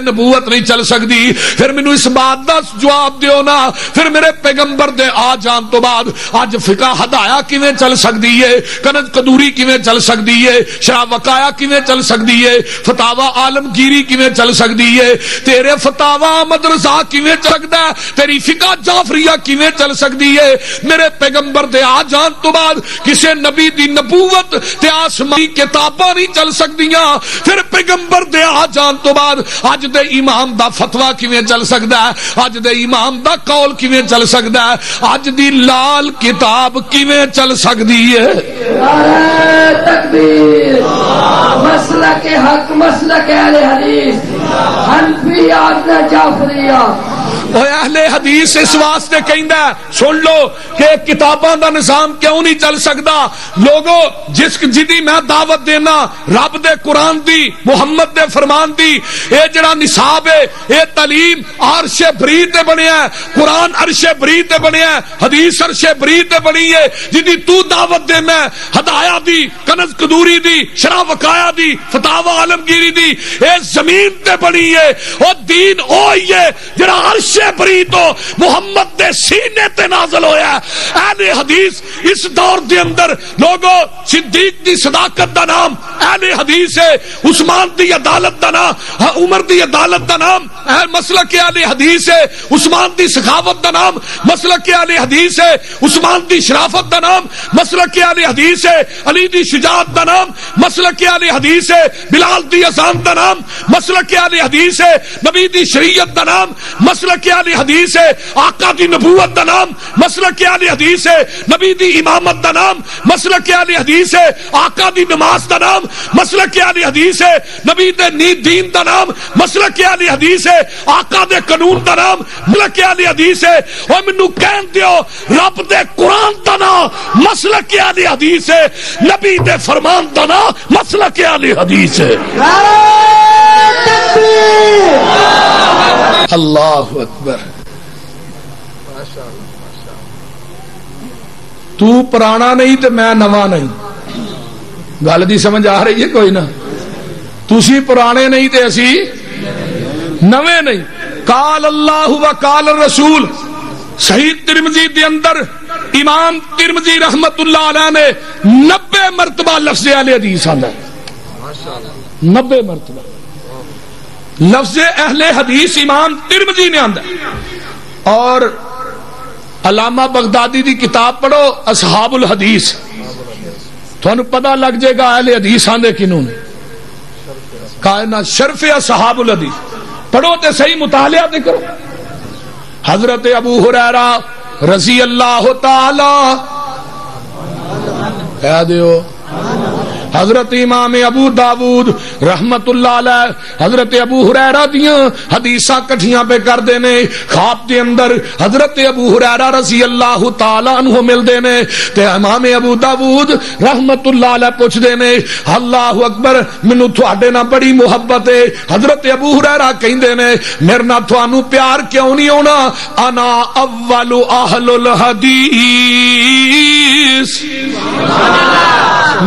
نبوت نہیں چل سکتی، پھر مینوں اس بات دا جواب دیو نا، پھر میرے پیغمبر دے آ جان تو بعد اج فقہ ہدایا کیویں چل سکتی ہے، کنز قدوری کیویں چل سکتی ہے، شرح وقایا کیویں چل سکتی ہے، فتاوا عالمگیری کیویں چل سکتی ہے، تیرے فتاوا احمد رضا کیویں چل سکتا ہے، تیری فقہ جعفریہ کیویں چل سکتی ہے؟ میرے پیغمبر دے آ جان تو بعد کسے نبی دی نبوت تے آسمانی کتاباں نہیں چل سکدیاں، پھر پیغمبر دے آ جان تو بعد اج دے امام دا فتوا کیویں چل سکدا ہے، اج دے امام دا قول کیویں چل سکدا ہے، اج دی لال کتاب کیویں چل سکدی ہے؟ نعرہ تکبیر، مسلک حق، مسلک اہل حدیث، حنفیات نے جعفریہ۔ اوے اہل حدیث اس واسطے کہندا ہے، سن لو کہ کتاباں دا نظام کیوں نہیں چل سکدا؟ لوگو جدی میں دعوت دینا رب دے قرآن دی، محمد دے فرمان دی، اے جڑا نصاب ہے، اے تعلیم عرش بری تے بنیا ہے، قرآن عرش بری تے بنیا ہے، حدیث عرش بری تے بنی ہے، جدی تو دعوت دینا ہے ہدایا دی، کنز قدوری دی، شرح وقایا دی، فتاوا عالمگیری دی، اے زمین تے بنی ہے، او دین اوہی ہے جڑا عرش بری تو محمد دے سینے تے نازل ہویا ہے۔ اہل حدیث اس دور دے اندر لوگو صدیق دی صداقت دا نام اہل حدیث ہے، عثمان دی عدالت دا نام، عمر دی عدالت دا نام مسلک اہل حدیث ہے، عثمان دی سخاوت دا نام مسلک اہل حدیث ہے، عثمان دی شرافت دا نام مسلک اہل حدیث ہے، علی دی شجاعت دا نام مسلک اہل حدیث ہے، بلال دی اذان دا نام مسلک اہل حدیث ہے، نبی دی شریعت دا نام مسلک اہل حدیث ہے، آقا دی نبوت دا نام مسلک اہل حدیث ہے، نبی دی امامت دا نام مسلک اہل حدیث ہے، آقا دی نماز دا نام مسلک اہل حدیث ہے، نبی دے دین دا نام مسلک اہل حدیث ہے، آقا دے قانون دا نام مسلک اہل حدیث ہے۔ او مینوں کہن دیو رب دے قرآن دا نام مسلک اہل حدیث ہے، نبی دے فرمان دا نام مسلک اہل حدیث ہے۔ اللہ اکبر۔ تو پرانا نہیں تے میں نواں نہیں، گل دی سمجھ آ رہی ہے کوئی نہ؟ تسی پرانے نہیں تے اسی نویں نہیں۔ قال اللہ و قال الرسول، صحیح ترمذی دے اندر امام ترمذی رحمت اللہ علیہ نے 90 مرتبہ لفظ اہل حدیث آندا ہے، 90 مرتبہ لفظ اہل حدیث امام ترمذی نے آندا ہے۔ اور علامہ بغدادی دی کتاب پڑھو اصحاب الحدیث، تھانوں پتہ لگ جائے گا اہل حدیث آندے کنوں نے، کائنات شرف اصحاب الحدیث پڑھو تے صحیح مطالعہ تے کرو۔ حضرت ابو ہریرہ رضی اللہ تعالی کہہ دیو، حضرت امام ابو داود رحمت اللہ علیہ حضرت ابو ہریرہ دیاں حدیثاں کٹھیاں پہ کر دینے، خواب دے اندر حضرت ابو ہریرہ رضی اللہ تعالی عنہ مل دینے تے امام ابو داود رحمت اللہ علیہ پوچھ دینے اللہ اکبر منو تھوڑے نہ بڑی محبت ہے۔ حضرت ابو ہریرہ کہندے نے میرے نہ تھانوں پیار کیوں نہیں ہونا، انا اول اہل الحدیث،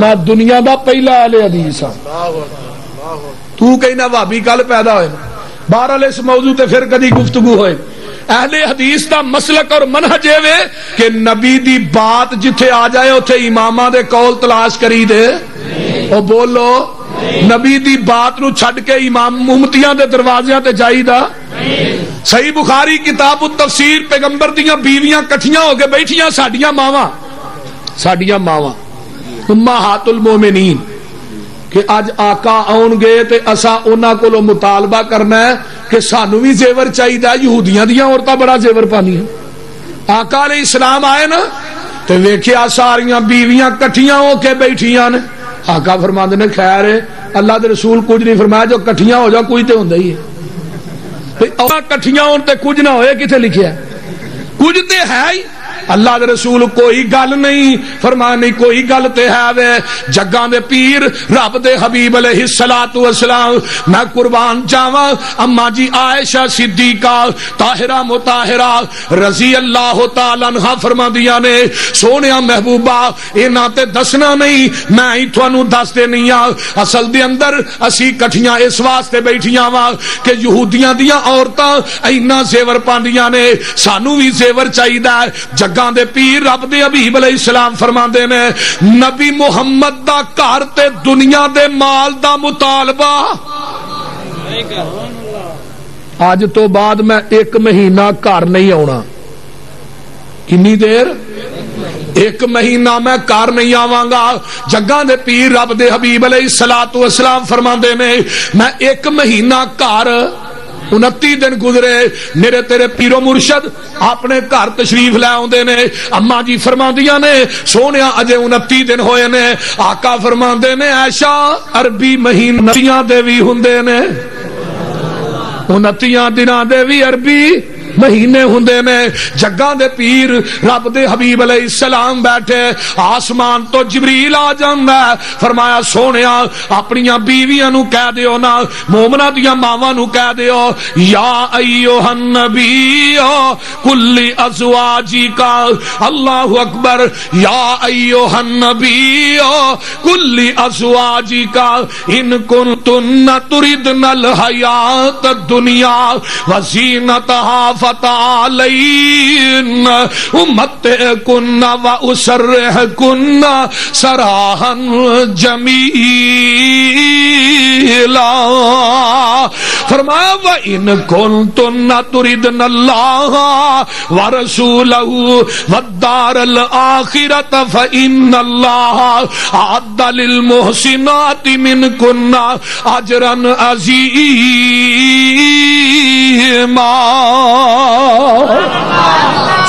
میں دنیا دا پہلا اہل حدیث ہاں۔ تو کہنا وہابی کل پیدا ہوئے، بہرحال اس موضوع تے پھر کدی گفتگو ہوئے۔ اہل حدیث دا مسلک اور منہج ہے کہ نبی دی بات جتھے آ جائے اتھے اماماں دے قول تلاش کری دے، او بولو نبی دی بات نو چھڈ کے امام امتیاں دے دروازیاں تے جائی دا۔ صحیح بخاری کتاب التفسیر، پیغمبر دیاں بیویاں کٹھیاں ہو کے بیٹھیاں، ساڈیاں ماواں امہات المومنین، کہ اج آقا آن گے تے اسا انہاں کولوں مطالبہ کرنا ہے کہ سانو بھی زیور چاہیے۔ یہودیاں دیاں عورتاں بڑا زیور پانی ہیں۔ آقا علیہ السلام آئے نا تے ویکھیا ساریاں بیویاں کٹھیاں ہو کے بیٹھیاں نے۔ آقا فرماندے نے خیر ہے، اللہ دے رسول کچھ نہیں فرمایا، جو کٹھیاں ہو جا کچھ تے ہوندا ہی ہے۔ کٹھیاں ہون تے کچھ نہ ہوئے کتے لکھیا ہے؟ کچھ تے ہے ہی، اللہ دے رسول کوئی گل نہیں فرمایا نہیں کوئی گل تے ہے وے جگاں دے پیر رب دے حبیب علیہ الصلوۃ والسلام میں قربان جاواں اما جی عائشہ صدیقہ طاہرہ مطہرہ رضی اللہ تعالی عنہا فرماندیاں نے سونیا محبوبہ انہاں تے دسنا نہیں میں ہی تھانوں دس دینی آ اصل دے اندر اسی کٹھیاں اس واسطے بیٹھیاں وا کہ یہودیاں دیاں عورتاں اینا زیور پاندیاں نے سانو بھی زیور چاہیدا ہے جگاں دے پیر رب دے حبیب علیہ السلام فرماندے نے نبی محمد دا گھر تے دنیا دے مال دا مطالبہ آج تو بعد میں 1 مہینہ گھر نہیں آنا کنی دیر 1 مہینہ میں گھر نہیں آواں گا جگاں دے پیر رب دے حبیب علیہ الصلوۃ والسلام فرماندے نے میں 1 مہینہ گھر 29 دن گزرے میرے تیرے پیرو مرشد اپنے گھر تشریف لے آندے نے اما جی فرماندیاں نے سونیا اجے 29 دن ہوئے نے آقا فرماندے نے عائشہ عربی مہینیاں دے وی ہوندے نے 29 دناں دے وی عربی مہینے ہوندے نے جگاں دے پیر رب دے حبیب علیہ السلام بیٹھے آسمان تو جبریل آ جاندا فرمایا سونیا اپنیاں بیویاں نو کہہ دیو نا مومناں دیاں ماواں نو کہہ دیو یا ایھا النبی کل ازواجک اللہ اکبر یا ایھا النبی کل ازواجک ان کنتن تردن الحیات الدنیا وزینتها فتعالین امتعکن واسرحکن سراحا جمیلا فرمایا وَإِن كُنتُنَّ تُرِدْنَ اللَّهَ وَرَسُولَهُ وَالدَّارَ الْآخِرَةَ فَإِنَّ اللَّهَ أَعَدَّ لِلْمُحْسِنَاتِ مِنكُنَّ أَجْرًا عَظِيمًا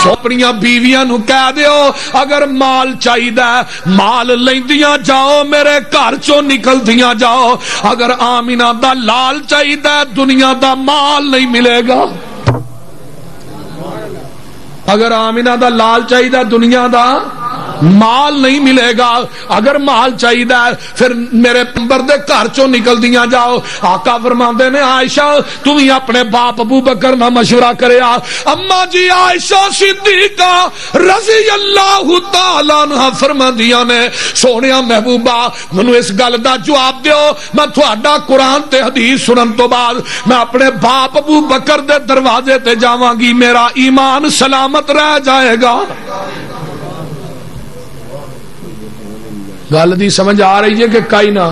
اپنیاں بیویاں نو کہہ دیو اگر مال چاہیدا مال لیندیاں جاؤ میرے گھر چوں نکلدیاں جاؤ اگر آمینہ دا لال چاہیدا دنیا دا مال نہیں ملے گا اگر آمینہ دا لال چاہیدا دنیا دا مال نہیں ملے گا اگر مال چاہیے پھر میرے پیغمبر دے گھر چوں نکل دیاں جاؤ آقا فرماندے نے عائشہ تم ہی اپنے باپ ابو بکر نہ مشورہ کریا اما جی عائشہ صدیقہ رضی اللہ تعالی عنہ فرماندیاں نے سونیا محبوبہ منو اس گل دا جواب دیو میں تہاڈا قرآن تے حدیث سنن تو بعد میں اپنے باپ ابو بکر دے دروازے تے جاواں گی میرا ایمان سلامت رہ جائے گا گل دی سمجھ آ رہی ہے کہ کئی نہ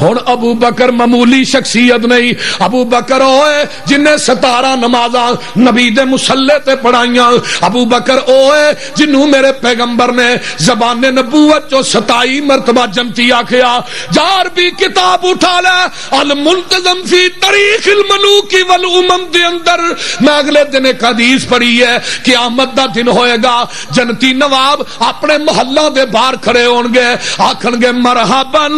ہن ابو بکر معمولی شخصیت نہیں ابو بکر ہوئے جن نے 17 نمازاں نبی دے مصلے تے پڑھائیاں ابو بکر ہوئے جنوں میرے پیغمبر نے زبان نبوت چو 27 مرتبہ جنتی آکھیا جار بھی کتاب اٹھا لے المنتظم فی تاریخ الملوک والامم دے اندر میں اگلے دن ایک حدیث پڑھی ہے قیامت دا دن ہوئے گا جنتی نواب اپنے محلہ دے باہر کھڑے ہون گے آکھن گے مرحباً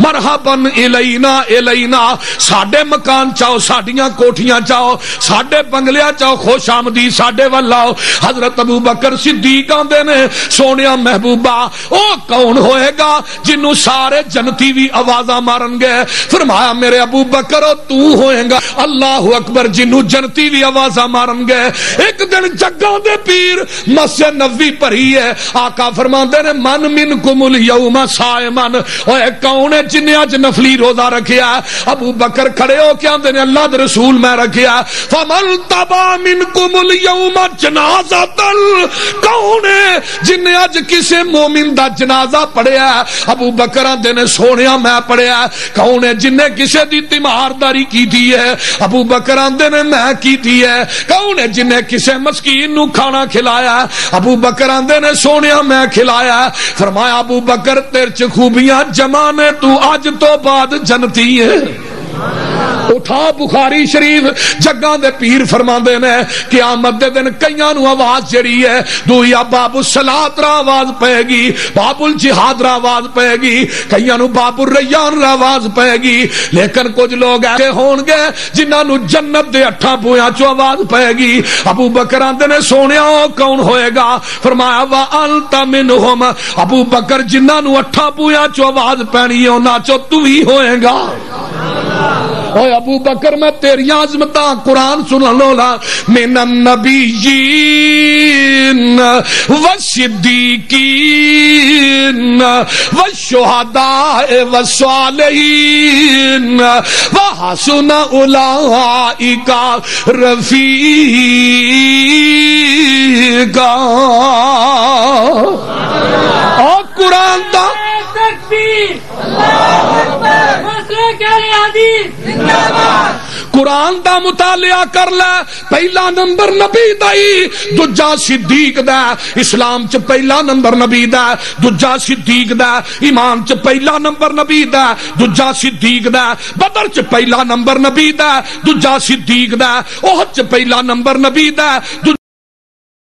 مرحباً الینا الینا ساڈے مکان چاہو ساڈیاں کوٹھیاں چاہو ساڈے بنگلیاں چاہو خوش آمدید ساڈے ول آؤ حضرت ابو بکر صدیق آندے نے سونیا محبوبہ او کون ہوئے گا جنوں سارے جنتی بھی آوازاں مارن گے فرمایا میرے ابو بکر تو ہوئے گا اللہ اکبر جنوں جنتی بھی آوازاں مارن گے ایک دن جگاں دے پیر مسجد نبوی بھری ہے آقا فرماندے نے من منکم الیوم صائمن اوے کون ہے جن اج نفلی روزہ رکھیا ابو بکر کھڑے ہو کے آندے نے اللہ دے رسول میں رکھیا فمن تبع منکم الیوم جنازۃ کون ہے جن اج کسے مومن دا جنازہ پڑھیا ابو بکر آندے نے سونیا میں پڑھیا کون ہے جن نے کسے دی تیمارداری کیتی ہے ابو بکر آندے نے میں کیتی ہے کون ہے جن نے کسے مسکین نو کھانا کھلایا ابو بکر آندے نے سونیا میں کھلایا فرمایا ابو بکر تیرے چ خوبیاں جمع نے تو اج تو بعد جنتی ہے اٹھا بخاری شریف جگاں دے پیر فرماندے نے قیامت دے دن کئیاں نو آواز جڑی ہے دویا باب الصلاۃ را آواز پے گی، باب الجہاد را آواز پے گی، کئیاں نو باب الریان را آواز پے گی، لیکن کچھ لوگ ایسے ہون گے جنہاں نو جنت دے 8 پویاں چوں آواز پے گی۔ ابو بکر آندے نے سونیا کون ہوئے گا؟ فرمایا وانت منہم، ابو بکر جنہاں نو 8 پویاں چوں آواز پینی انہاں چوں تو ہی ہوئے گا۔ اے ابو بکر میں تیری عظمتاں قرآن سن لولا، من النبیین والصدیقین والشہداء والصالحین وحسن اولئک رفیقا۔ اور قرآن دا قرآن دا مطالعہ کر لے، پہلا نمبر نبی دائی، دوجا صدیق دا، اسلام چ پہلا نمبر نبی دا، دوجا صدیق دا، ایمان چ پہلا نمبر نبی دا، دوجا صدیق دا، بدر چ پہلا نمبر نبی دا، دوجا صدیق دا، احد چ پہلا نمبر نبی دا،